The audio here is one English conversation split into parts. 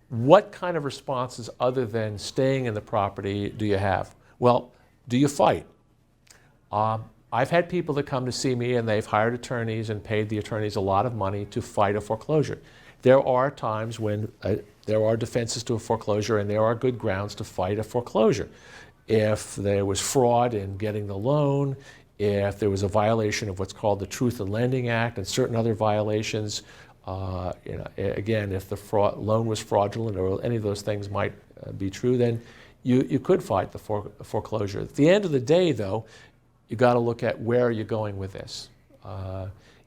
what kind of responses other than staying in the property do you have? Well, do you fight? I've had people that come to see me and they've hired attorneys and paid the attorneys a lot of money to fight a foreclosure. There are times when there are defenses to a foreclosure and there are good grounds to fight a foreclosure. If there was fraud in getting the loan, if there was a violation of what's called the Truth in Lending Act and certain other violations, again, if the loan was fraudulent or any of those things might be true, then you could fight the foreclosure. At the end of the day, though, you got to look at where you're going with this.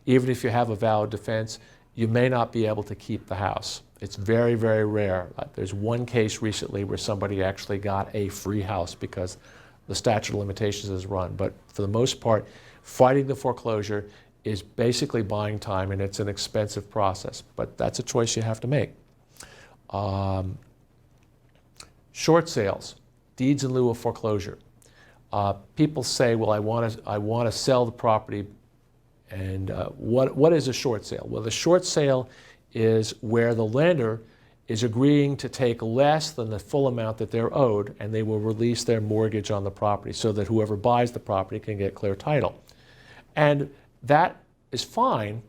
Even if you have a valid defense, you may not be able to keep the house. It's very, very rare. There's one case recently where somebody actually got a free house because the statute of limitations is run. But for the most part, fighting the foreclosure is basically buying time, and it's an expensive process. But that's a choice you have to make. Short sales, deeds in lieu of foreclosure. People say, well, I want to sell the property, and what is a short sale? Well, the short sale is where the lender is agreeing to take less than the full amount that they're owed, and they will release their mortgage on the property so that whoever buys the property can get clear title. And that is fine.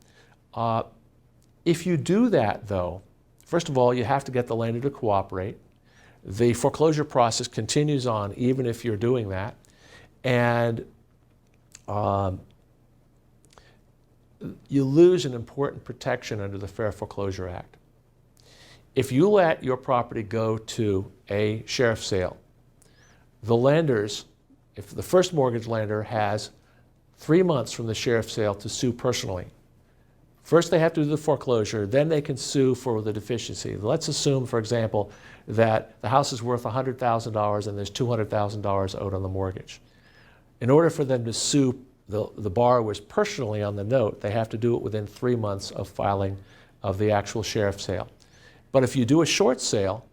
If you do that, though, first of all, you have to get the lender to cooperate. The foreclosure process continues on even if you're doing that. And you lose an important protection under the Fair Foreclosure Act. If you let your property go to a sheriff's sale, the lenders, if the first mortgage lender has 3 months from the sheriff's sale to sue personally. First they have to do the foreclosure, then they can sue for the deficiency. Let's assume, for example, that the house is worth $100,000 and there's $200,000 owed on the mortgage. In order for them to sue the borrowers personally on the note, they have to do it within 3 months of filing of the actual sheriff's sale. But if you do a short sale,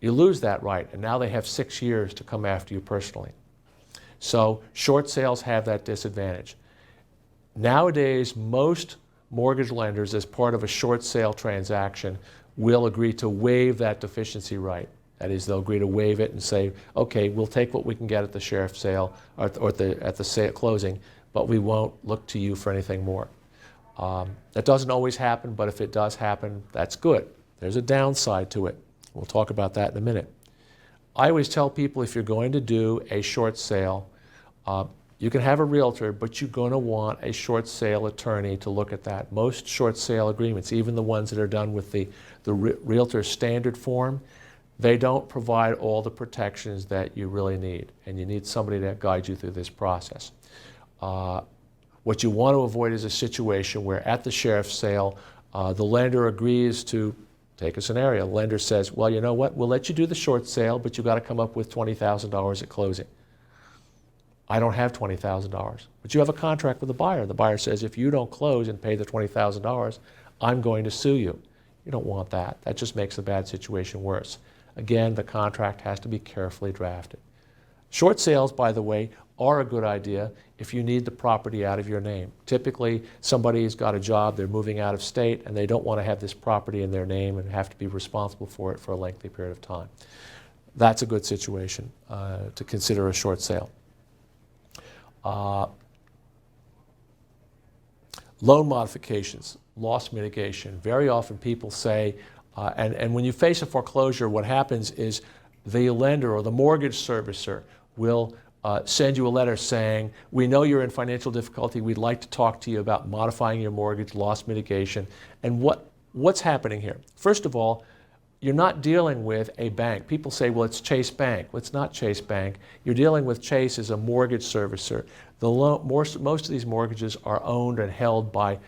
you lose that right, and now they have 6 years to come after you personally. So short sales have that disadvantage. Nowadays, most mortgage lenders, as part of a short sale transaction, will agree to waive that deficiency right. That is, they'll agree to waive it and say, okay, we'll take what we can get at the sheriff's sale or at the sale closing, but we won't look to you for anything more. That doesn't always happen, but if it does happen, that's good. There's a downside to it. We'll talk about that in a minute. I always tell people, if you're going to do a short sale, you can have a realtor, but you're going to want a short sale attorney to look at that. Most short sale agreements, even the ones that are done with the realtor standard form, they don't provide all the protections that you really need, and you need somebody to guide you through this process. What you want to avoid is a situation where at the sheriff's sale, the lender agrees to take a scenario. The lender says, well, you know what, we'll let you do the short sale, but you've got to come up with $20,000 at closing. I don't have $20,000, but you have a contract with the buyer. The buyer says, if you don't close and pay the $20,000, I'm going to sue you. You don't want that. That just makes the bad situation worse. Again, the contract has to be carefully drafted. Short sales, by the way, are a good idea if you need the property out of your name. Typically, somebody's got a job, they're moving out of state, and they don't want to have this property in their name and have to be responsible for it for a lengthy period of time. That's a good situation to consider a short sale. Loan modifications, loss mitigation. Very often people say, and when you face a foreclosure, what happens is the lender or the mortgage servicer will send you a letter saying, we know you're in financial difficulty, we'd like to talk to you about modifying your mortgage, loss mitigation. And what's happening here? First of all, you're not dealing with a bank. People say, well, it's Chase Bank. Well, it's not Chase Bank. You're dealing with Chase as a mortgage servicer. Most of these mortgages are owned and held by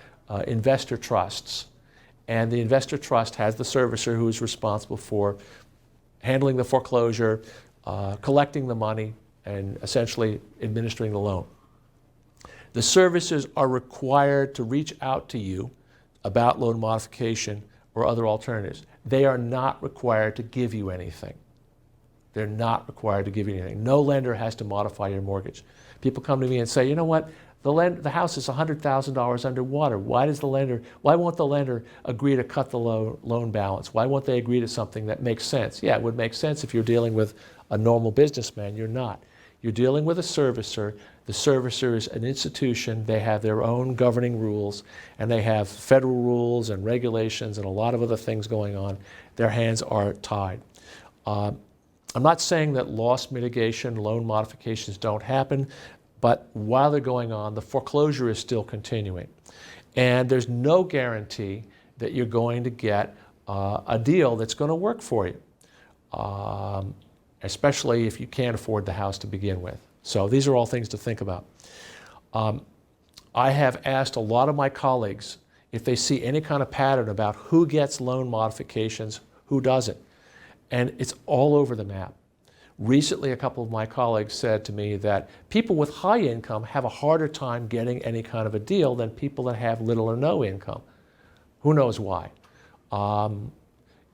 investor trusts. And the investor trust has the servicer who is responsible for handling the foreclosure, collecting the money, and essentially administering the loan. The servicers are required to reach out to you about loan modification or other alternatives. They are not required to give you anything. They're not required to give you anything. No lender has to modify your mortgage. People come to me and say, you know what, The house is $100,000 underwater. Why won't the lender agree to cut the loan balance? Why won't they agree to something that makes sense? Yeah, it would make sense if you're dealing with a normal businessman. You're not. You're dealing with a servicer. The servicer is an institution. They have their own governing rules, and they have federal rules and regulations and a lot of other things going on. Their hands are tied. I'm not saying that loss mitigation, loan modifications don't happen, but while they're going on, the foreclosure is still continuing. And there's no guarantee that you're going to get a deal that's going to work for you, especially if you can't afford the house to begin with. So these are all things to think about. I have asked a lot of my colleagues if they see any kind of pattern about who gets loan modifications, who doesn't. And it's all over the map. Recently, a couple of my colleagues said to me that people with high income have a harder time getting any kind of a deal than people that have little or no income. Who knows why?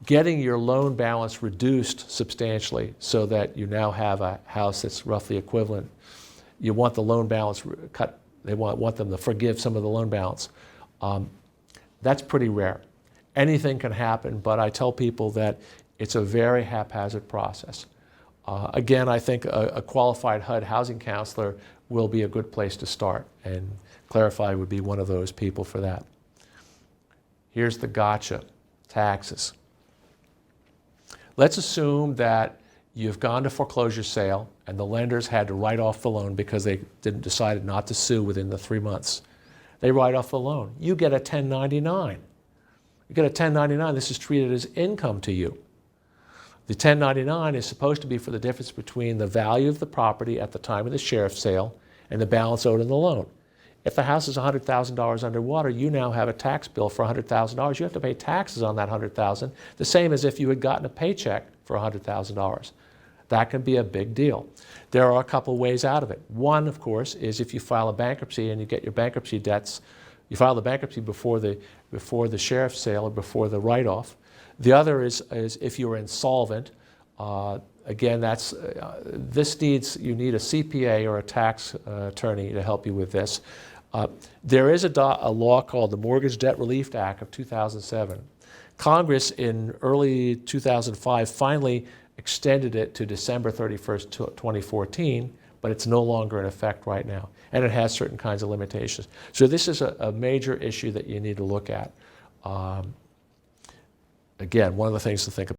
Getting your loan balance reduced substantially so that you now have a house that's roughly equivalent. You want the loan balance cut. They want them to forgive some of the loan balance. That's pretty rare. Anything can happen, but I tell people that it's a very haphazard process. Again, I think a qualified HUD housing counselor will be a good place to start, and Clarify would be one of those people for that. Here's the gotcha: taxes. Let's assume that you've gone to foreclosure sale and the lenders had to write off the loan because they decided not to sue within the 3 months. They write off the loan. You get a 1099. You get a 1099. This is treated as income to you. The 1099 is supposed to be for the difference between the value of the property at the time of the sheriff's sale and the balance owed on the loan. If the house is $100,000 underwater, you now have a tax bill for $100,000. You have to pay taxes on that $100,000, the same as if you had gotten a paycheck for $100,000. That can be a big deal. There are a couple ways out of it. One, of course, is if you file a bankruptcy and you get your bankruptcy debts, you file the bankruptcy before the sheriff's sale or before the write-off. The other is if you're insolvent. Again, you need a CPA or a tax attorney to help you with this. There is a law called the Mortgage Debt Relief Act of 2007. Congress in early 2005 finally extended it to December 31st, 2014, but it's no longer in effect right now, and it has certain kinds of limitations. So this is a major issue that you need to look at. Again, one of the things to think about.